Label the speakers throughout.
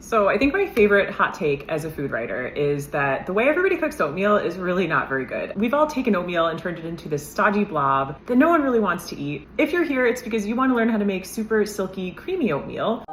Speaker 1: So I think my favorite hot take as a food writer is that the way everybody cooks oatmeal is really not very good. We've all taken oatmeal and turned it into this stodgy blob that no one really wants to eat. If you're here, it's because you want to learn how to make super silky, creamy oatmeal,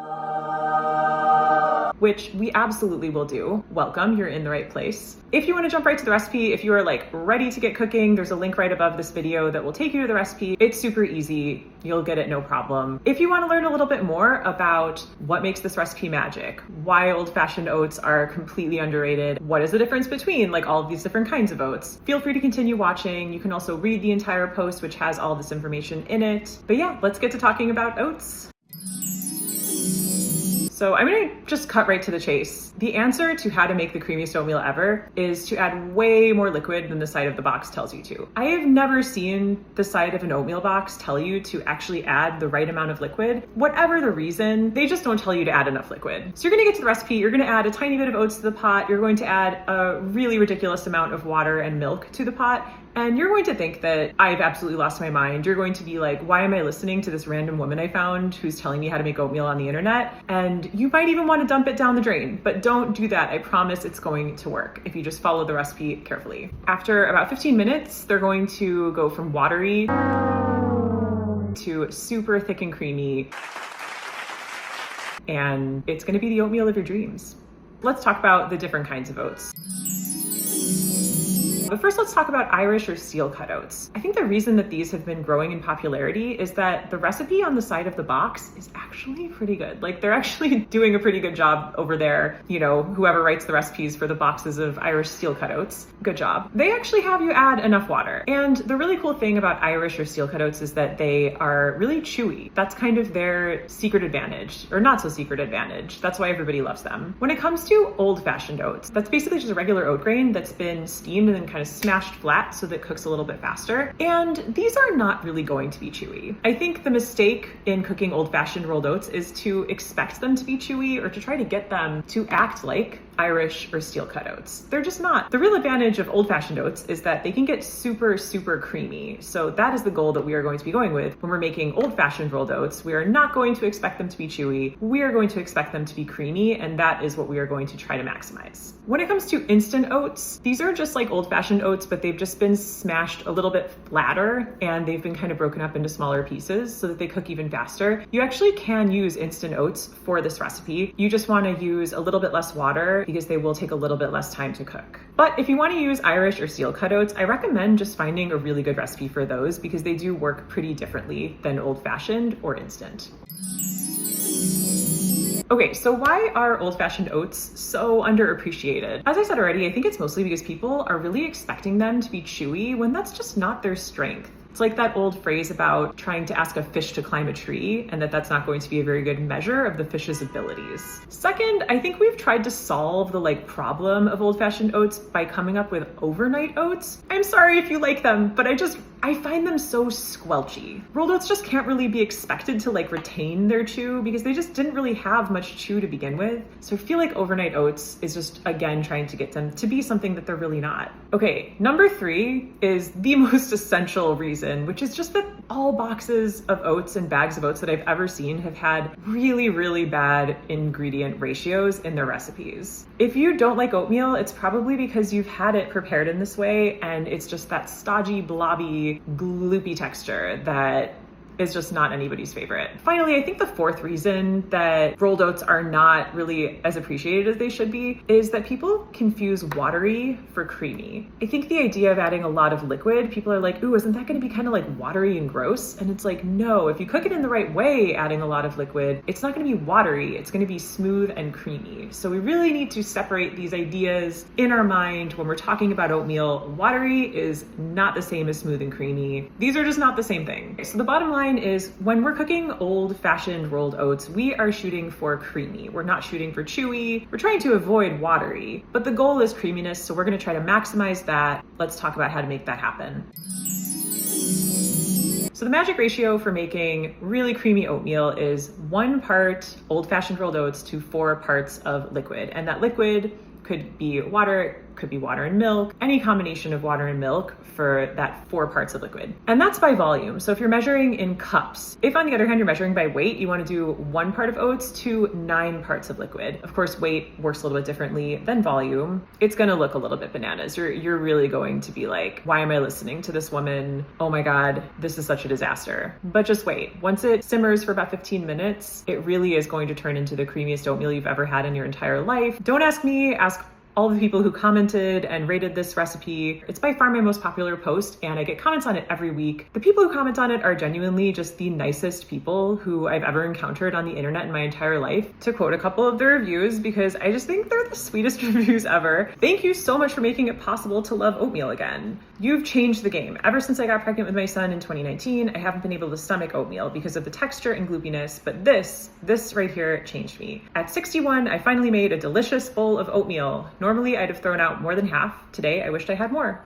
Speaker 1: which we absolutely will do. Welcome, you're in the right place. If you want to jump right to the recipe, if you are like ready to get cooking, there's a link right above this video that will take you to the recipe. It's super easy. You'll get it no problem. If you want to learn a little bit more about what makes this recipe magic, why old-fashioned oats are completely underrated, what is the difference between like all of these different kinds of oats, feel free to continue watching. You can also read the entire post, which has all this information in it. But yeah, let's get to talking about oats. So I'm gonna just cut right to the chase. The answer to how to make the creamiest oatmeal ever is to add way more liquid than the side of the box tells you to. I have never seen the side of an oatmeal box tell you to actually add the right amount of liquid. Whatever the reason, they just don't tell you to add enough liquid. So you're gonna get to the recipe, you're gonna add a tiny bit of oats to the pot, you're going to add a really ridiculous amount of water and milk to the pot, and you're going to think that I've absolutely lost my mind. You're going to be like, why am I listening to this random woman I found who's telling me how to make oatmeal on the internet? And you might even want to dump it down the drain, but don't do that. I promise it's going to work if you just follow the recipe carefully. After about 15 minutes, they're going to go from watery to super thick and creamy. And it's going to be the oatmeal of your dreams. Let's talk about the different kinds of oats. But first, let's talk about Irish or steel cut oats. I think the reason that these have been growing in popularity is that the recipe on the side of the box is actually pretty good. Like, they're actually doing a pretty good job over there. You know, whoever writes the recipes for the boxes of Irish steel cut oats, good job. They actually have you add enough water. And the really cool thing about Irish or steel cut oats is that they are really chewy. That's kind of their secret advantage, or not so secret advantage. That's why everybody loves them. When it comes to old-fashioned oats, that's basically just a regular oat grain that's been steamed and then kind of smashed flat so that it cooks a little bit faster. And these are not really going to be chewy. I think the mistake in cooking old-fashioned rolled oats is to expect them to be chewy or to try to get them to act like Irish or steel cut oats. They're just not. The real advantage of old-fashioned oats is that they can get super, super creamy. So that is the goal that we are going to be going with when we're making old-fashioned rolled oats. We are not going to expect them to be chewy. We are going to expect them to be creamy, and that is what we are going to try to maximize. When it comes to instant oats, these are just like old-fashioned oats, but they've just been smashed a little bit flatter, and they've been kind of broken up into smaller pieces so that they cook even faster. You actually can use instant oats for this recipe. You just want to use a little bit less water because they will take a little bit less time to cook. But if you want to use Irish or steel cut oats, I recommend just finding a really good recipe for those because they do work pretty differently than old-fashioned or instant. Okay, so why are old-fashioned oats so underappreciated? As I said already, I think it's mostly because people are really expecting them to be chewy when that's just not their strength. It's like that old phrase about trying to ask a fish to climb a tree and that's not going to be a very good measure of the fish's abilities. Second, I think we've tried to solve the problem of old-fashioned oats by coming up with overnight oats. I'm sorry if you like them, but I find them so squelchy. Rolled oats just can't really be expected to retain their chew because they just didn't really have much chew to begin with. So I feel like overnight oats is just, again, trying to get them to be something that they're really not. Okay, number 3 is the most essential reason, which is just that all boxes of oats and bags of oats that I've ever seen have had really, really bad ingredient ratios in their recipes. If you don't like oatmeal, it's probably because you've had it prepared in this way and it's just that stodgy, blobby, gloopy texture that is just not anybody's favorite. Finally, I think the 4th reason that rolled oats are not really as appreciated as they should be is that people confuse watery for creamy. I think the idea of adding a lot of liquid, people are like, ooh, isn't that gonna be kind of like watery and gross? And it's like, no, if you cook it in the right way, adding a lot of liquid, it's not gonna be watery, it's gonna be smooth and creamy. So we really need to separate these ideas in our mind when we're talking about oatmeal. Watery is not the same as smooth and creamy. These are just not the same thing. So the bottom line is when we're cooking old-fashioned rolled oats, we are shooting for creamy. We're not shooting for chewy. We're trying to avoid watery, but the goal is creaminess, so we're gonna try to maximize that. Let's talk about how to make that happen. So the magic ratio for making really creamy oatmeal is 1 part old-fashioned rolled oats to 4 parts of liquid. And that liquid could be water, could be water and milk, any combination of water and milk for that 4 parts of liquid. And that's by volume. So if you're measuring in cups, if on the other hand you're measuring by weight, you want to do 1 part of oats to 9 parts of liquid. Of course, weight works a little bit differently than volume. It's going to look a little bit bananas. You're really going to be like, why am I listening to this woman? Oh my God, this is such a disaster. But just wait. Once it simmers for about 15 minutes, it really is going to turn into the creamiest oatmeal you've ever had in your entire life. Don't ask me, ask all the people who commented and rated this recipe. It's by far my most popular post, and I get comments on it every week. The people who comment on it are genuinely just the nicest people who I've ever encountered on the internet in my entire life. To quote a couple of the reviews, because I just think they're the sweetest reviews ever. Thank you so much for making it possible to love oatmeal again. You've changed the game. Ever since I got pregnant with my son in 2019, I haven't been able to stomach oatmeal because of the texture and gloopiness, but this right here changed me. At 61, I finally made a delicious bowl of oatmeal. Normally, I'd have thrown out more than half. Today, I wished I had more.